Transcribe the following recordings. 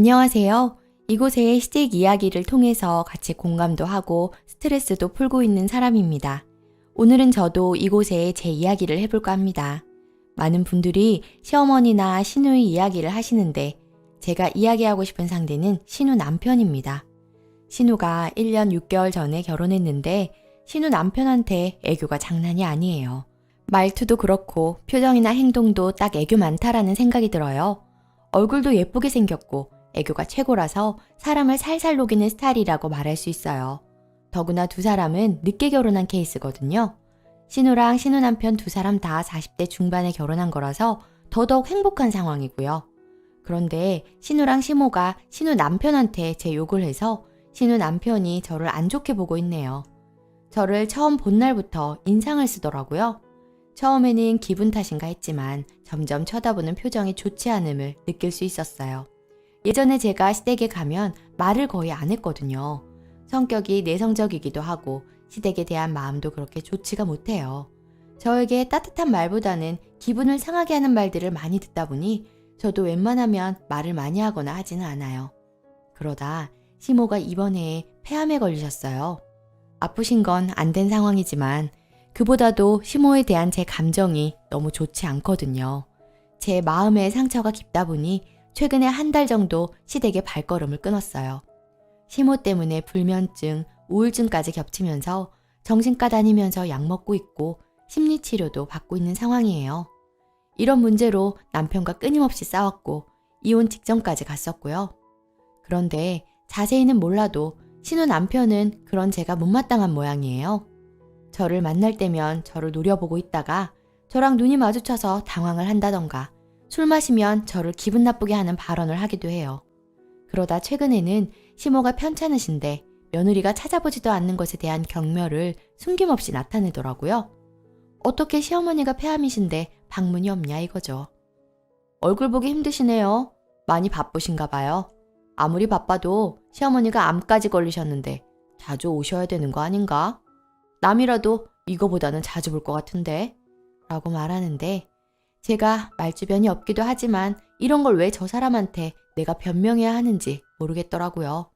안녕하세요. 이곳의 시댁 이야기를 통해서 같이 공감도 하고 스트레스도 풀고 있는 사람입니다. 오늘은 저도 이곳에 제 이야기를 해볼까 합니다. 많은 분들이 시어머니나 시누이 이야기를 하시는데 제가 이야기하고 싶은 상대는 시누 남편입니다. 시누가 1년 6개월 전에 결혼했는데 시누 남편한테 애교가 장난이 아니에요. 말투도 그렇고 표정이나 행동도 딱 애교 많다라는 생각이 들어요. 얼굴도 예쁘게 생겼고 애교가 최고라서 사람을 살살 녹이는 스타일이라고 말할 수 있어요. 더구나 두 사람은 늦게 결혼한 케이스거든요. 신우랑 신우 남편 두 사람 다 40대 중반에 결혼한 거라서 더더욱 행복한 상황이고요. 그런데 신우랑 시모가 신우 남편한테 제 욕을 해서 신우 남편이 저를 안 좋게 보고 있네요. 저를 처음 본 날부터 인상을 쓰더라고요. 처음에는 기분 탓인가 했지만 점점 쳐다보는 표정이 좋지 않음을 느낄 수 있었어요. 예전에 제가 시댁에 가면 말을 거의 안 했거든요. 성격이 내성적이기도 하고 시댁에 대한 마음도 그렇게 좋지가 못해요. 저에게 따뜻한 말보다는 기분을 상하게 하는 말들을 많이 듣다 보니 저도 웬만하면 말을 많이 하거나 하지는 않아요. 그러다 시모가 이번에 폐암에 걸리셨어요. 아프신 건 안 된 상황이지만 그보다도 시모에 대한 제 감정이 너무 좋지 않거든요. 제 마음의 상처가 깊다 보니 최근에 한 달 정도 시댁에 발걸음을 끊었어요. 시모 때문에 불면증, 우울증까지 겹치면서 정신과 다니면서 약 먹고 있고 심리치료도 받고 있는 상황이에요. 이런 문제로 남편과 끊임없이 싸웠고 이혼 직전까지 갔었고요. 그런데 자세히는 몰라도 신우 남편은 그런 제가 못마땅한 모양이에요. 저를 만날 때면 저를 노려보고 있다가 저랑 눈이 마주쳐서 당황을 한다던가 술 마시면 저를 기분 나쁘게 하는 발언을 하기도 해요. 그러다 최근에는 시모가 편찮으신데 며느리가 찾아보지도 않는 것에 대한 경멸을 숨김없이 나타내더라고요. 어떻게 시어머니가 폐암이신데 방문이 없냐 이거죠. 얼굴 보기 힘드시네요. 많이 바쁘신가 봐요. 아무리 바빠도 시어머니가 암까지 걸리셨는데 자주 오셔야 되는 거 아닌가? 남이라도 이거보다는 자주 볼 것 같은데? 라고 말하는데 제가 말주변이 없기도 하지만 이런 걸 왜 저 사람한테 내가 변명해야 하는지 모르겠더라고요.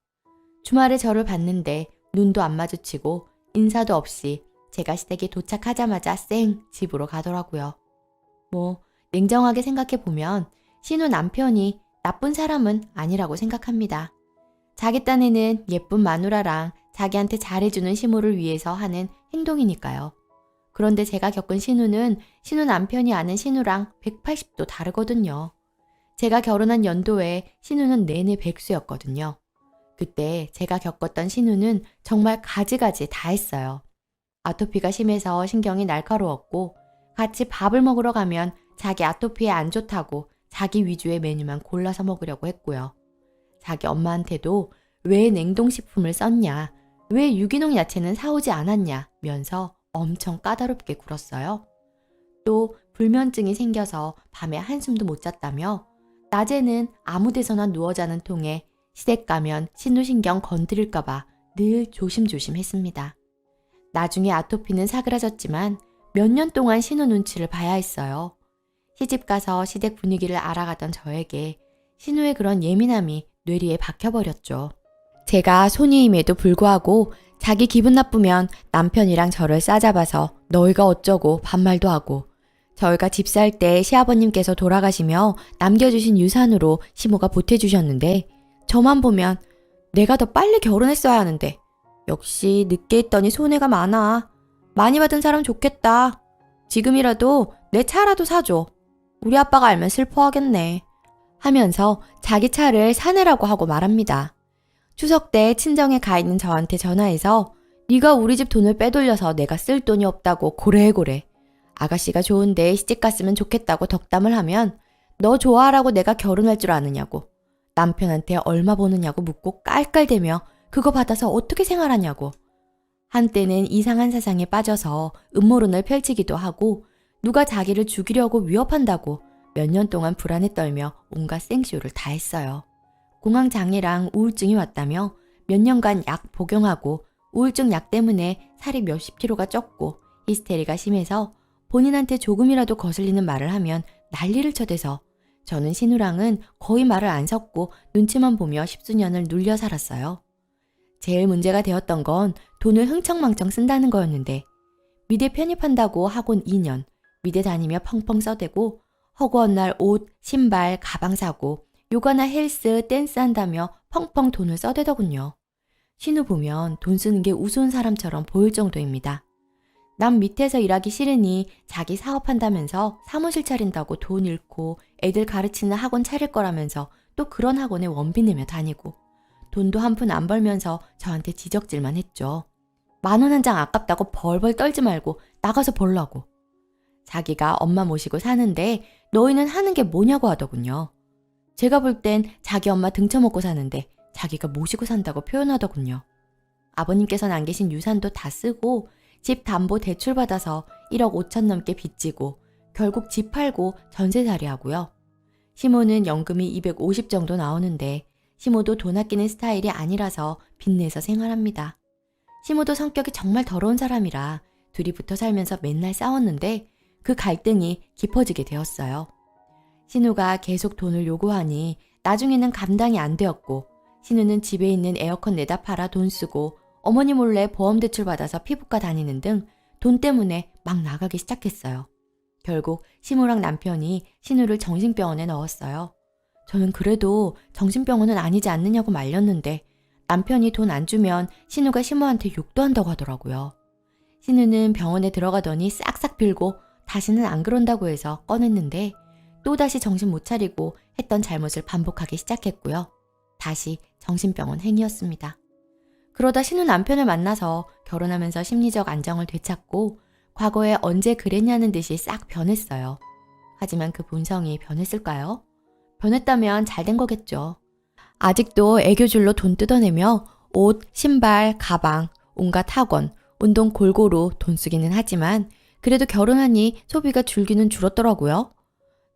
주말에 저를 봤는데 눈도 안 마주치고 인사도 없이 제가 시댁에 도착하자마자 쌩 집으로 가더라고요. 냉정하게 생각해보면 신우 남편이 나쁜 사람은 아니라고 생각합니다. 자기 딴에는 예쁜 마누라랑 자기한테 잘해주는 시모를 위해서 하는 행동이니까요. 그런데 제가 겪은 신우는 신우 남편이 아는 신우랑 180도 다르거든요. 제가 결혼한 연도에 신우는 내내 백수였거든요. 그때 제가 겪었던 신우는 정말 가지가지 다 했어요. 아토피가 심해서 신경이 날카로웠고 같이 밥을 먹으러 가면 자기 아토피에 안 좋다고 자기 위주의 메뉴만 골라서 먹으려고 했고요. 자기 엄마한테도 왜 냉동식품을 썼냐, 왜 유기농 야채는 사오지 않았냐면서 엄청 까다롭게 굴었어요. 또 불면증이 생겨서 밤에 한숨도 못 잤다며 낮에는 아무 데서나 누워 자는 통에 시댁 가면 신우신경 건드릴까봐 늘 조심조심 했습니다. 나중에 아토피는 사그라졌지만 몇 년 동안 신우 눈치를 봐야 했어요. 시집 가서 시댁 분위기를 알아가던 저에게 신우의 그런 예민함이 뇌리에 박혀버렸죠. 제가 소녀임에도 불구하고 자기 기분 나쁘면 남편이랑 저를 싸잡아서 너희가 어쩌고 반말도 하고 저희가 집 살 때 시아버님께서 돌아가시며 남겨주신 유산으로 시모가 보태주셨는데 저만 보면 내가 더 빨리 결혼했어야 하는데 역시 늦게 했더니 손해가 많아. 많이 받은 사람 좋겠다. 지금이라도 내 차라도 사줘. 우리 아빠가 알면 슬퍼하겠네. 하면서 자기 차를 사내라고 하고 말합니다. 추석 때 친정에 가 있는 저한테 전화해서 네가 우리 집 돈을 빼돌려서 내가 쓸 돈이 없다고 고래고래. 아가씨가 좋은데 시집 갔으면 좋겠다고 덕담을 하면 너 좋아하라고 내가 결혼할 줄 아느냐고. 남편한테 얼마 버느냐고 묻고 깔깔대며 그거 받아서 어떻게 생활하냐고. 한때는 이상한 사상에 빠져서 음모론을 펼치기도 하고 누가 자기를 죽이려고 위협한다고 몇 년 동안 불안에 떨며 온갖 생쇼를 다 했어요. 공황장애랑 우울증이 왔다며 몇 년간 약 복용하고 우울증 약 때문에 살이 몇십 킬로가 쪘고 히스테리가 심해서 본인한테 조금이라도 거슬리는 말을 하면 난리를 쳐대서 저는 신우랑은 거의 말을 안 섞고 눈치만 보며 10수년을 눌려 살았어요. 제일 문제가 되었던 건 돈을 흥청망청 쓴다는 거였는데 미대 편입한다고 학원 2년, 미대 다니며 펑펑 써대고 허구한 날 옷, 신발, 가방 사고 요가나 헬스, 댄스 한다며 펑펑 돈을 써대더군요. 신우 보면 돈 쓰는 게 우스운 사람처럼 보일 정도입니다. 남 밑에서 일하기 싫으니 자기 사업한다면서 사무실 차린다고 돈 잃고 애들 가르치는 학원 차릴 거라면서 또 그런 학원에 원비 내며 다니고 돈도 한 푼 안 벌면서 저한테 지적질만 했죠. 10,000원 한 장 아깝다고 벌벌 떨지 말고 나가서 벌라고. 자기가 엄마 모시고 사는데 너희는 하는 게 뭐냐고 하더군요. 제가 볼 땐 자기 엄마 등쳐먹고 사는데 자기가 모시고 산다고 표현하더군요. 아버님께서는 안 계신 유산도 다 쓰고 집 담보 대출 받아서 1억 5천 넘게 빚지고 결국 집 팔고 전세살이 하고요. 시모는 연금이 250 정도 나오는데 시모도 돈 아끼는 스타일이 아니라서 빚내서 생활합니다. 시모도 성격이 정말 더러운 사람이라 둘이 붙어 살면서 맨날 싸웠는데 그 갈등이 깊어지게 되었어요. 신우가 계속 돈을 요구하니 나중에는 감당이 안 되었고 신우는 집에 있는 에어컨 내다 팔아 돈 쓰고 어머니 몰래 보험 대출 받아서 피부과 다니는 등 돈 때문에 막 나가기 시작했어요. 결국 시모랑 남편이 신우를 정신병원에 넣었어요. 저는 그래도 정신병원은 아니지 않느냐고 말렸는데 남편이 돈 안 주면 신우가 시모한테 욕도 한다고 하더라고요. 신우는 병원에 들어가더니 싹싹 빌고 다시는 안 그런다고 해서 꺼냈는데 또다시 정신 못 차리고 했던 잘못을 반복하기 시작했고요. 다시 정신병원 행위였습니다. 그러다 신우 남편을 만나서 결혼하면서 심리적 안정을 되찾고 과거에 언제 그랬냐는 듯이 싹 변했어요. 하지만 그 본성이 변했을까요? 변했다면 잘 된 거겠죠. 아직도 애교줄로 돈 뜯어내며 옷, 신발, 가방, 온갖 학원, 운동 골고루 돈 쓰기는 하지만 그래도 결혼하니 소비가 줄기는 줄었더라고요.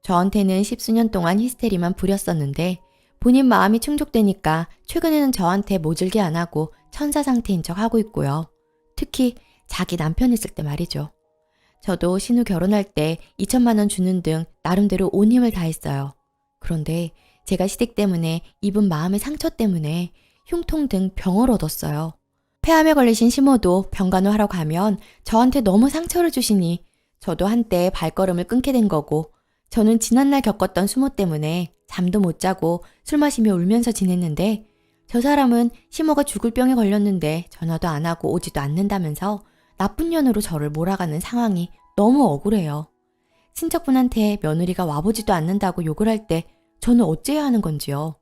저한테는 10수년 동안 히스테리만 부렸었는데 본인 마음이 충족되니까 최근에는 저한테 모질게 안 하고 천사 상태인 척 하고 있고요. 특히 자기 남편 있을 때 말이죠. 저도 신우 결혼할 때 2천만 원 주는 등 나름대로 온 힘을 다했어요. 그런데 제가 시댁 때문에 입은 마음의 상처 때문에 흉통 등 병을 얻었어요. 폐암에 걸리신 시모도 병간호하러 가면 저한테 너무 상처를 주시니 저도 한때 발걸음을 끊게 된 거고 저는 지난날 겪었던 수모 때문에 잠도 못 자고 술 마시며 울면서 지냈는데 저 사람은 시모가 죽을 병에 걸렸는데 전화도 안 하고 오지도 않는다면서 나쁜 년으로 저를 몰아가는 상황이 너무 억울해요. 친척분한테 며느리가 와보지도 않는다고 욕을 할 때 저는 어째야 하는 건지요.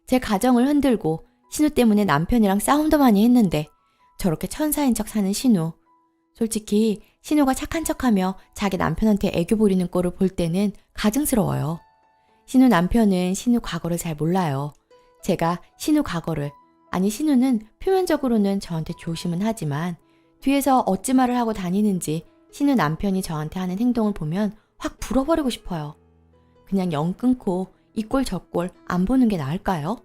제 가정을 흔들고 신우 때문에 남편이랑 싸움도 많이 했는데 저렇게 천사인 척 사는 신우. 솔직히 신우가 착한 척하며 자기 남편한테 애교 부리는 꼴을 볼 때는 가증스러워요. 신우 남편은 신우 과거를 잘 몰라요. 제가 신우 과거를, 아니 신우는 표면적으로는 저한테 조심은 하지만 뒤에서 어찌 말을 하고 다니는지 신우 남편이 저한테 하는 행동을 보면 확 불어버리고 싶어요. 그냥 영 끊고 이 꼴 저 꼴 안 보는 게 나을까요?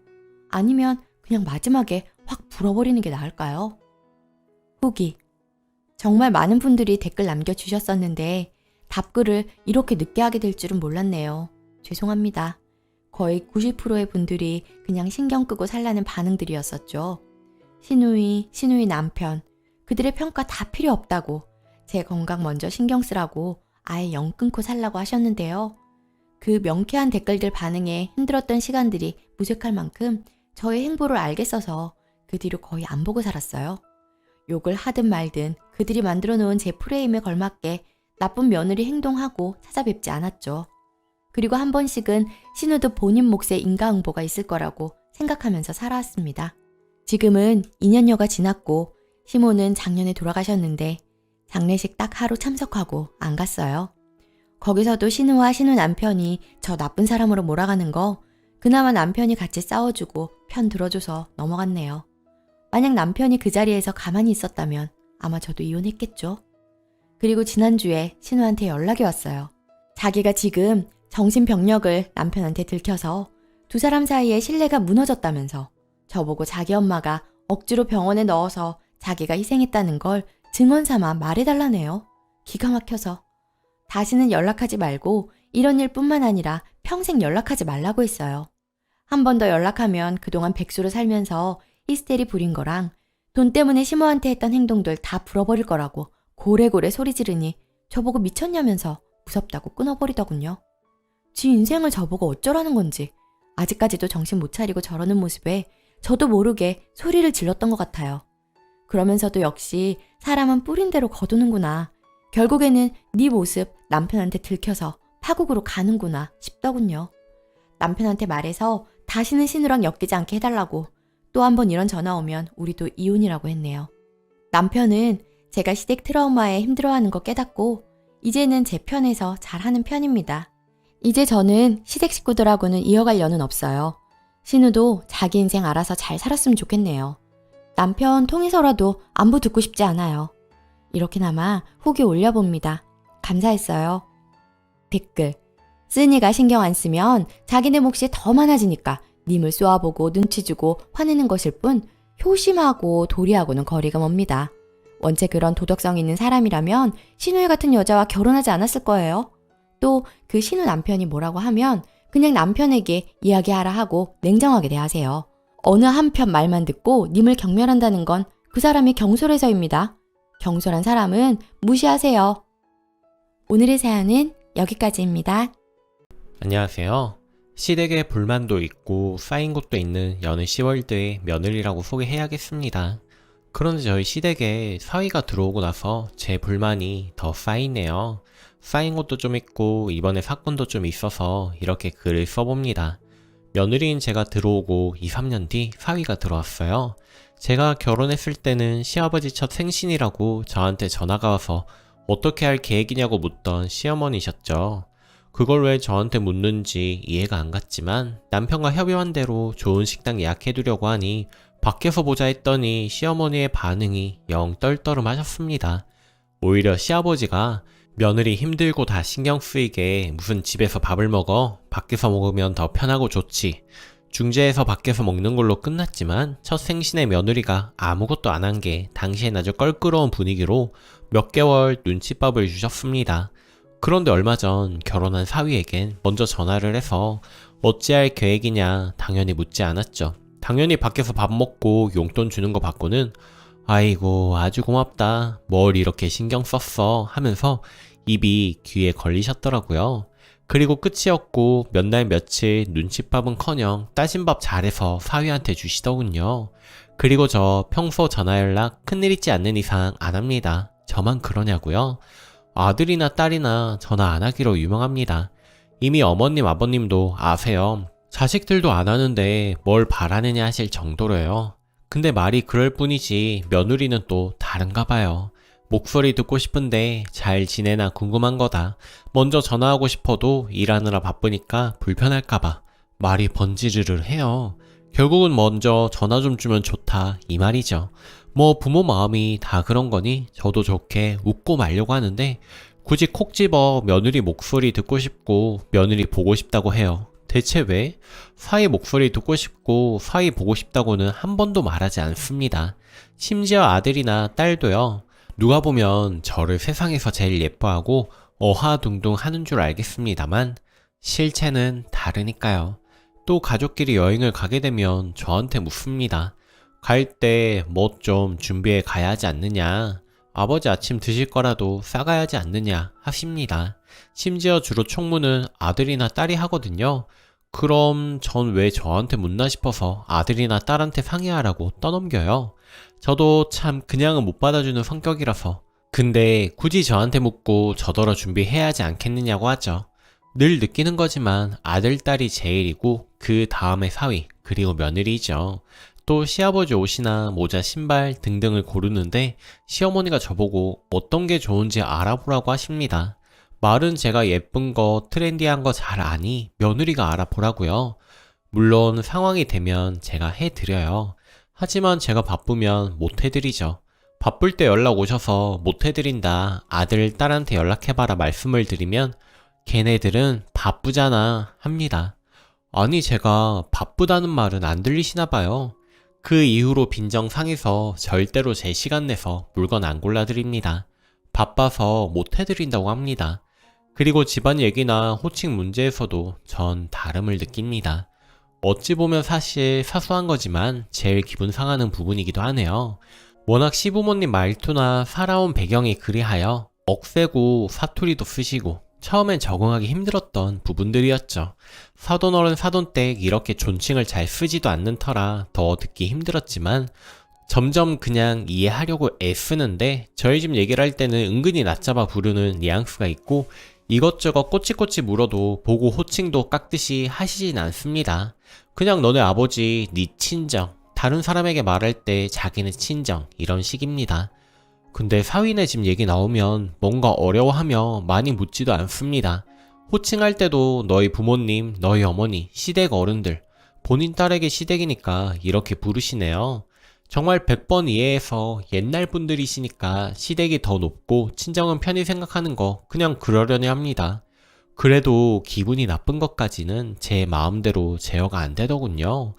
아니면 그냥 마지막에 확 불어버리는 게 나을까요? 후기. 정말 많은 분들이 댓글 남겨주셨었는데 답글을 이렇게 늦게 하게 될 줄은 몰랐네요. 죄송합니다. 거의 90%의 분들이 그냥 신경 끄고 살라는 반응들이었었죠. 신우이 남편, 그들의 평가 다 필요 없다고, 제 건강 먼저 신경 쓰라고 아예 영 끊고 살라고 하셨는데요. 그 명쾌한 댓글들 반응에 힘들었던 시간들이 무색할 만큼 저의 행보를 알겠어서 그 뒤로 거의 안 보고 살았어요. 욕을 하든 말든 그들이 만들어 놓은 제 프레임에 걸맞게 나쁜 며느리 행동하고 찾아뵙지 않았죠. 그리고 한 번씩은 신우도 본인 몫의 인과응보가 있을 거라고 생각하면서 살아왔습니다. 지금은 2년여가 지났고 시모는 작년에 돌아가셨는데 장례식 딱 하루 참석하고 안 갔어요. 거기서도 신우와 신우 남편이 저 나쁜 사람으로 몰아가는 거 그나마 남편이 같이 싸워주고 편 들어줘서 넘어갔네요. 만약 남편이 그 자리에서 가만히 있었다면 아마 저도 이혼했겠죠. 그리고 지난주에 신우한테 연락이 왔어요. 자기가 지금 정신병력을 남편한테 들켜서 두 사람 사이에 신뢰가 무너졌다면서 저보고 자기 엄마가 억지로 병원에 넣어서 자기가 희생했다는 걸 증언 삼아 말해달라네요. 기가 막혀서. 다시는 연락하지 말고 이런 일뿐만 아니라 평생 연락하지 말라고 했어요. 한 번 더 연락하면 그동안 백수로 살면서 히스테리 부린 거랑 돈 때문에 시모한테 했던 행동들 다 풀어버릴 거라고 고래고래 소리 지르니 저보고 미쳤냐면서 무섭다고 끊어버리더군요. 지 인생을 저보고 어쩌라는 건지 아직까지도 정신 못 차리고 저러는 모습에 저도 모르게 소리를 질렀던 것 같아요. 그러면서도 역시 사람은 뿌린 대로 거두는구나. 결국에는 네 모습 남편한테 들켜서 파국으로 가는구나 싶더군요. 남편한테 말해서 다시는 신우랑 엮이지 않게 해달라고 또 한 번 이런 전화 오면 우리도 이혼이라고 했네요. 남편은 제가 시댁 트라우마에 힘들어하는 거 깨닫고 이제는 제 편에서 잘하는 편입니다. 이제 저는 시댁 식구들하고는 이어갈 연은 없어요. 신우도 자기 인생 알아서 잘 살았으면 좋겠네요. 남편 통해서라도 안부 듣고 싶지 않아요. 이렇게나마 후기 올려봅니다. 감사했어요. 댓글: 쓰니가 신경 안 쓰면 자기네 몫이 더 많아지니까 님을 쏘아보고 눈치 주고 화내는 것일 뿐 효심하고 도리하고는 거리가 멉니다. 원체 그런 도덕성 있는 사람이라면 신우이 같은 여자와 결혼하지 않았을 거예요. 또 그 신우 남편이 뭐라고 하면 그냥 남편에게 이야기하라 하고 냉정하게 대하세요. 어느 한편 말만 듣고 님을 경멸한다는 건 그 사람이 경솔해서입니다. 경솔한 사람은 무시하세요. 오늘의 사연은 여기까지입니다. 안녕하세요. 시댁에 불만도 있고 쌓인 것도 있는 여느 시월드의 며느리라고 소개해야겠습니다. 그런데 저희 시댁에 사위가 들어오고 나서 제 불만이 더 쌓이네요. 쌓인 것도 좀 있고 이번에 사건도 좀 있어서 이렇게 글을 써봅니다. 며느리인 제가 들어오고 2, 3년 뒤 사위가 들어왔어요. 제가 결혼했을 때는 시아버지 첫 생신이라고 저한테 전화가 와서 어떻게 할 계획이냐고 묻던 시어머니셨죠. 그걸 왜 저한테 묻는지 이해가 안 갔지만 남편과 협의한 대로 좋은 식당 예약해두려고 하니 밖에서 보자 했더니 시어머니의 반응이 영 떨떠름하셨습니다. 오히려 시아버지가 며느리 힘들고 다 신경 쓰이게 무슨 집에서 밥을 먹어? 밖에서 먹으면 더 편하고 좋지. 중재해서 밖에서 먹는 걸로 끝났지만 첫 생신의 며느리가 아무것도 안 한 게 당시엔 아주 껄끄러운 분위기로 몇 개월 눈칫밥을 주셨습니다. 그런데 얼마 전 결혼한 사위에겐 먼저 전화를 해서 어찌할 계획이냐 당연히 묻지 않았죠. 당연히 밖에서 밥 먹고 용돈 주는 거 받고는 아이고 아주 고맙다 뭘 이렇게 신경 썼어 하면서 입이 귀에 걸리셨더라고요. 그리고 끝이었고 몇 날 며칠 눈칫밥은커녕 따진 밥 잘해서 사위한테 주시더군요. 그리고 저 평소 전화 연락 큰일 있지 않는 이상 안 합니다. 저만 그러냐고요? 아들이나 딸이나 전화 안 하기로 유명합니다. 이미 어머님 아버님도 아세요. 자식들도 안 하는데 뭘 바라느냐 하실 정도로요. 근데 말이 그럴 뿐이지 며느리는 또 다른가 봐요. 목소리 듣고 싶은데 잘 지내나 궁금한 거다. 먼저 전화하고 싶어도 일하느라 바쁘니까 불편할까봐 말이 번지르르 해요. 결국은 먼저 전화 좀 주면 좋다 이 말이죠. 뭐 부모 마음이 다 그런 거니 저도 좋게 웃고 말려고 하는데 굳이 콕 집어 며느리 목소리 듣고 싶고 며느리 보고 싶다고 해요. 대체 왜? 사위 목소리 듣고 싶고 사위 보고 싶다고는 한 번도 말하지 않습니다. 심지어 아들이나 딸도요. 누가 보면 저를 세상에서 제일 예뻐하고 어하둥둥 하는 줄 알겠습니다만 실체는 다르니까요. 또 가족끼리 여행을 가게 되면 저한테 묻습니다. 갈 때 뭐 좀 준비해 가야 하지 않느냐. 아버지 아침 드실 거라도 싸가야 하지 않느냐 하십니다. 심지어 주로 총무는 아들이나 딸이 하거든요. 그럼 전 왜 저한테 묻나 싶어서 아들이나 딸한테 상의하라고 떠넘겨요. 저도 참 그냥은 못 받아주는 성격이라서. 근데 굳이 저한테 묻고 저더러 준비해야 하지 않겠느냐고 하죠. 늘 느끼는 거지만 아들, 딸이 제일이고 그 다음에 사위, 그리고 며느리죠. 또 시아버지 옷이나 모자, 신발 등등을 고르는데 시어머니가 저보고 어떤 게 좋은지 알아보라고 하십니다. 말은 제가 예쁜 거, 트렌디한 거 잘 아니 며느리가 알아보라고요. 물론 상황이 되면 제가 해드려요. 하지만 제가 바쁘면 못 해드리죠. 바쁠 때 연락 오셔서 못 해드린다, 아들, 딸한테 연락해봐라 말씀을 드리면 걔네들은 바쁘잖아 합니다. 아니 제가 바쁘다는 말은 안 들리시나 봐요. 그 이후로 빈정 상해서 절대로 제 시간 내서 물건 안 골라드립니다. 바빠서 못 해드린다고 합니다. 그리고 집안 얘기나 호칭 문제에서도 전 다름을 느낍니다. 어찌 보면 사실 사소한 거지만 제일 기분 상하는 부분이기도 하네요. 워낙 시부모님 말투나 살아온 배경이 그리하여 억세고 사투리도 쓰시고 처음엔 적응하기 힘들었던 부분들이었죠. 사돈어른 사돈댁 이렇게 존칭을 잘 쓰지도 않는 터라 더 듣기 힘들었지만 점점 그냥 이해하려고 애쓰는데 저희 집 얘기를 할 때는 은근히 낮잡아 부르는 뉘앙스가 있고 이것저것 꼬치꼬치 물어도 보고 호칭도 깎듯이 하시진 않습니다. 그냥 너네 아버지, 네 친정, 다른 사람에게 말할 때 자기네 친정 이런 식입니다. 근데 사위네 집 얘기 나오면 뭔가 어려워하며 많이 묻지도 않습니다. 호칭할 때도 너희 부모님, 너희 어머니, 시댁 어른들, 본인 딸에게 시댁이니까 이렇게 부르시네요. 정말 100번 이해해서 옛날 분들이시니까 시댁이 더 높고 친정은 편히 생각하는 거 그냥 그러려니 합니다. 그래도 기분이 나쁜 것까지는 제 마음대로 제어가 안 되더군요.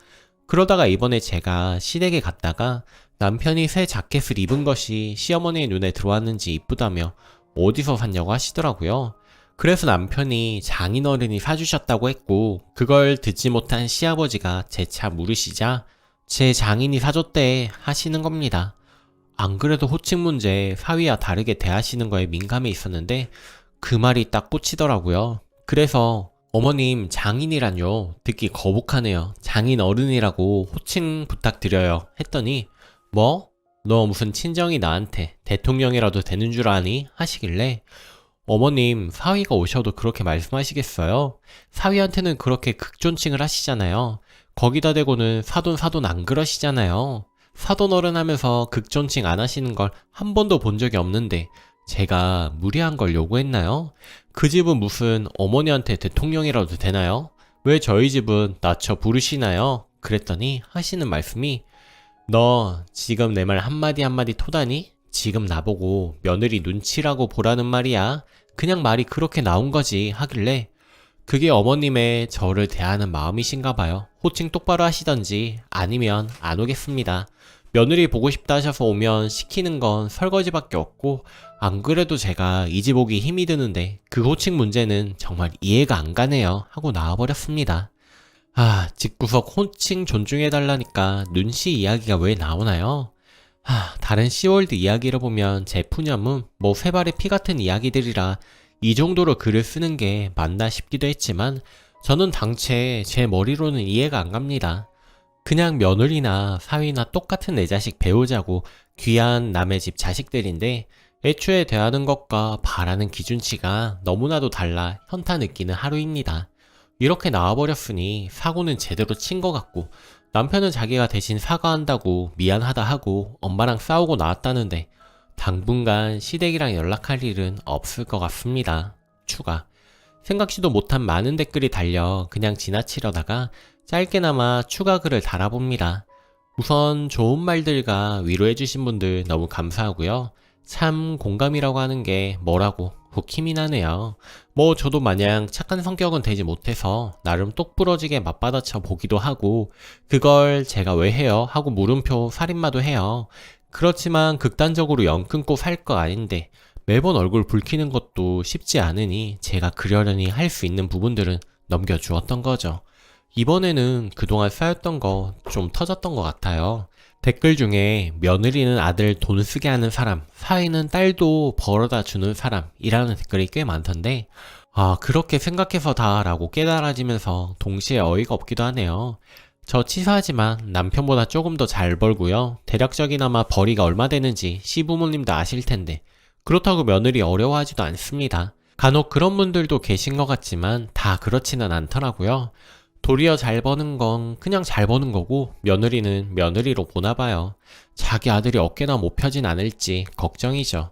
그러다가 이번에 제가 시댁에 갔다가 남편이 새 자켓을 입은 것이 시어머니의 눈에 들어왔는지 이쁘다며 어디서 샀냐고 하시더라고요. 그래서 남편이 장인어른이 사주셨다고 했고 그걸 듣지 못한 시아버지가 재차 물으시자 제 장인이 사줬대 하시는 겁니다. 안 그래도 호칭 문제 사위와 다르게 대하시는 거에 민감해 있었는데 그 말이 딱 꽂히더라고요. 그래서 어머님 장인이란요 듣기 거북하네요. 장인 어른이라고 호칭 부탁드려요 했더니 뭐? 너 무슨 친정이 나한테 대통령이라도 되는 줄 아니? 하시길래 어머님 사위가 오셔도 그렇게 말씀하시겠어요? 사위한테는 그렇게 극존칭을 하시잖아요. 거기다 대고는 사돈 안 그러시잖아요. 사돈 어른 하면서 극존칭 안 하시는 걸 한 번도 본 적이 없는데 제가 무리한 걸 요구했나요? 그 집은 무슨 어머니한테 대통령이라도 되나요? 왜 저희 집은 낮춰 부르시나요? 그랬더니 하시는 말씀이 너 지금 내 말 한마디 한마디 토다니? 지금 나보고 며느리 눈치라고 보라는 말이야. 그냥 말이 그렇게 나온 거지 하길래 그게 어머님의 저를 대하는 마음이신가 봐요. 호칭 똑바로 하시던지 아니면 안 오겠습니다. 며느리 보고 싶다 하셔서 오면 시키는 건 설거지밖에 없고 안 그래도 제가 이 집 오기 힘이 드는데 그 호칭 문제는 정말 이해가 안 가네요 하고 나와버렸습니다. 아, 집구석 호칭 존중해달라니까 눈씨 이야기가 왜 나오나요? 다른 시월드 이야기를 보면 제 푸념은 뭐 쇠발의 피 같은 이야기들이라 이 정도로 글을 쓰는 게 맞나 싶기도 했지만 저는 당최 제 머리로는 이해가 안 갑니다. 그냥 며느리나 사위나 똑같은 내 자식 배우자고 귀한 남의 집 자식들인데 애초에 대하는 것과 바라는 기준치가 너무나도 달라 현타 느끼는 하루입니다. 이렇게 나와버렸으니 사고는 제대로 친 것 같고 남편은 자기가 대신 사과한다고 미안하다 하고 엄마랑 싸우고 나왔다는데 당분간 시댁이랑 연락할 일은 없을 것 같습니다. 추가. 생각지도 못한 많은 댓글이 달려 그냥 지나치려다가 짧게나마 추가 글을 달아봅니다. 우선 좋은 말들과 위로해주신 분들 너무 감사하고요. 참 공감이라고 하는 게 뭐라고 훅 힘이 나네요. 뭐 저도 마냥 착한 성격은 되지 못해서 나름 똑부러지게 맞받아쳐 보기도 하고 그걸 제가 왜 해요? 하고 물음표 살인마도 해요. 그렇지만 극단적으로 연 끊고 살 거 아닌데 매번 얼굴 붉히는 것도 쉽지 않으니 제가 그러려니 할 수 있는 부분들은 넘겨주었던 거죠. 이번에는 그동안 쌓였던 거 좀 터졌던 것 같아요. 댓글 중에 며느리는 아들 돈 쓰게 하는 사람, 사위는 딸도 벌어다 주는 사람이라는 댓글이 꽤 많던데 그렇게 생각해서다 라고 깨달아지면서 동시에 어이가 없기도 하네요. 저 치사하지만 남편보다 조금 더 잘 벌고요. 대략적이나마 벌이가 얼마 되는지 시부모님도 아실 텐데 그렇다고 며느리 어려워하지도 않습니다. 간혹 그런 분들도 계신 것 같지만 다 그렇지는 않더라고요. 도리어 잘 버는 건 그냥 잘 버는 거고 며느리는 며느리로 보나 봐요. 자기 아들이 어깨나 못 펴진 않을지 걱정이죠.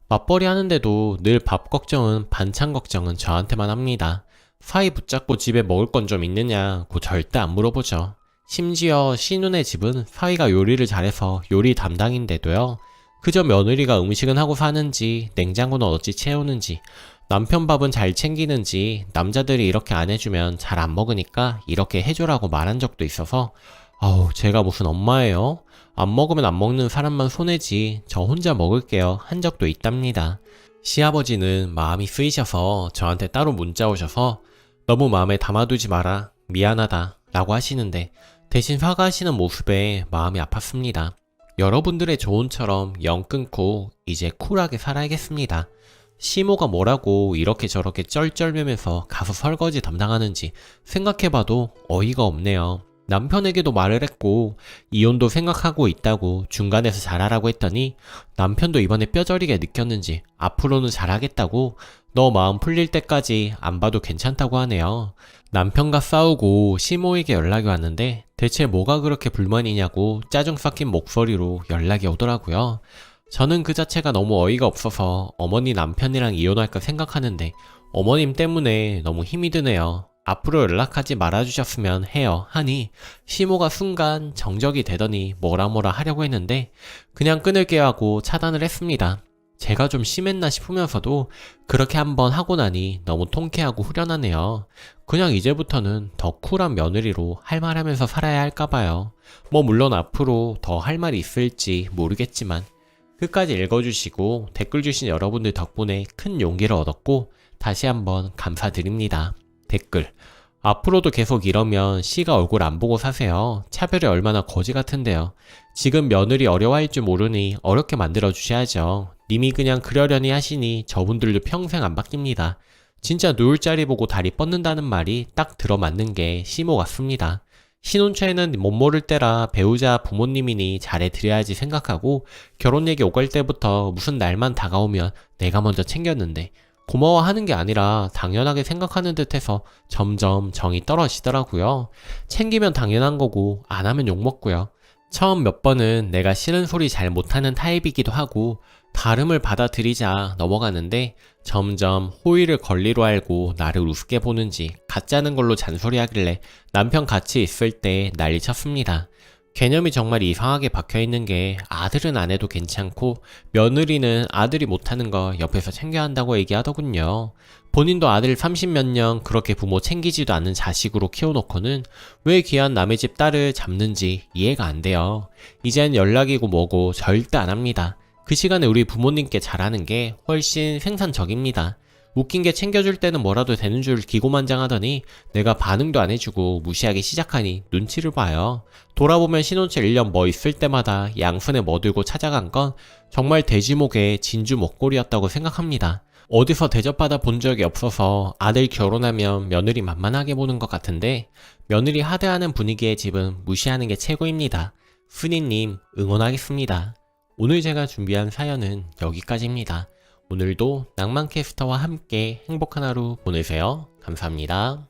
맞벌이 하는데도 늘 밥 걱정은 반찬 걱정은 저한테만 합니다. 사이 붙잡고 집에 먹을 건 좀 있느냐고 절대 안 물어보죠. 심지어 시누네 집은 사위가 요리를 잘해서 요리 담당인데도요. 그저 며느리가 음식은 하고 사는지 냉장고는 어찌 채우는지 남편 밥은 잘 챙기는지 남자들이 이렇게 안 해주면 잘 안 먹으니까 이렇게 해줘라고 말한 적도 있어서 제가 무슨 엄마예요? 안 먹으면 안 먹는 사람만 손해지 저 혼자 먹을게요 한 적도 있답니다. 시아버지는 마음이 쓰이셔서 저한테 따로 문자 오셔서 너무 마음에 담아두지 마라, 미안하다 라고 하시는데 대신 사과하시는 모습에 마음이 아팠습니다. 여러분들의 조언처럼 영 끊고 이제 쿨하게 살아야겠습니다. 시모가 뭐라고 이렇게 저렇게 쩔쩔매면서 가서 설거지 담당하는지 생각해봐도 어이가 없네요. 남편에게도 말을 했고 이혼도 생각하고 있다고 중간에서 잘하라고 했더니 남편도 이번에 뼈저리게 느꼈는지 앞으로는 잘하겠다고 너 마음 풀릴 때까지 안 봐도 괜찮다고 하네요. 남편과 싸우고 시모에게 연락이 왔는데 대체 뭐가 그렇게 불만이냐고 짜증 섞인 목소리로 연락이 오더라고요. 저는 그 자체가 너무 어이가 없어서 어머니 남편이랑 이혼할까 생각하는데 어머님 때문에 너무 힘이 드네요. 앞으로 연락하지 말아주셨으면 해요 하니 시모가 순간 정적이 되더니 뭐라 하려고 했는데 그냥 끊을게요 하고 차단을 했습니다. 제가 좀 심했나 싶으면서도 그렇게 한번 하고 나니 너무 통쾌하고 후련하네요. 그냥 이제부터는 더 쿨한 며느리로 할 말하면서 살아야 할까봐요. 뭐 물론 앞으로 더 할 말이 있을지 모르겠지만 끝까지 읽어주시고 댓글 주신 여러분들 덕분에 큰 용기를 얻었고 다시 한번 감사드립니다. 댓글: 앞으로도 계속 이러면 씨가 얼굴 안 보고 사세요. 차별이 얼마나 거지 같은데요. 지금 며느리 어려워할 줄 모르니 어렵게 만들어 주셔야죠. 님이 그냥 그러려니 하시니 저분들도 평생 안 바뀝니다. 진짜 누울 자리 보고 다리 뻗는다는 말이 딱 들어맞는 게 시모 같습니다. 신혼초에는 못 모를 때라 배우자 부모님이니 잘해드려야지 생각하고 결혼 얘기 오갈 때부터 무슨 날만 다가오면 내가 먼저 챙겼는데 고마워하는 게 아니라 당연하게 생각하는 듯해서 점점 정이 떨어지더라고요. 챙기면 당연한 거고 안 하면 욕먹고요. 처음 몇 번은 내가 싫은 소리 잘 못하는 타입이기도 하고 다름을 받아들이자 넘어가는데 점점 호의를 권리로 알고 나를 우습게 보는지 가짜는 걸로 잔소리하길래 남편 같이 있을 때 난리 쳤습니다. 개념이 정말 이상하게 박혀있는 게 아들은 안 해도 괜찮고 며느리는 아들이 못하는 거 옆에서 챙겨야 한다고 얘기하더군요. 본인도 아들 30몇 년 그렇게 부모 챙기지도 않는 자식으로 키워놓고는 왜 귀한 남의 집 딸을 잡는지 이해가 안 돼요. 이젠 연락이고 뭐고 절대 안 합니다. 그 시간에 우리 부모님께 잘하는 게 훨씬 생산적입니다. 웃긴 게 챙겨줄 때는 뭐라도 되는 줄 기고만장하더니 내가 반응도 안 해주고 무시하기 시작하니 눈치를 봐요. 돌아보면 신혼채 1년 뭐 있을 때마다 양손에 뭐 들고 찾아간 건 정말 돼지목의 진주 목걸이였다고 생각합니다. 어디서 대접받아 본 적이 없어서 아들 결혼하면 며느리 만만하게 보는 것 같은데 며느리 하대하는 분위기의 집은 무시하는 게 최고입니다. 순이님 응원하겠습니다. 오늘 제가 준비한 사연은 여기까지입니다. 오늘도 낭만캐스터와 함께 행복한 하루 보내세요. 감사합니다.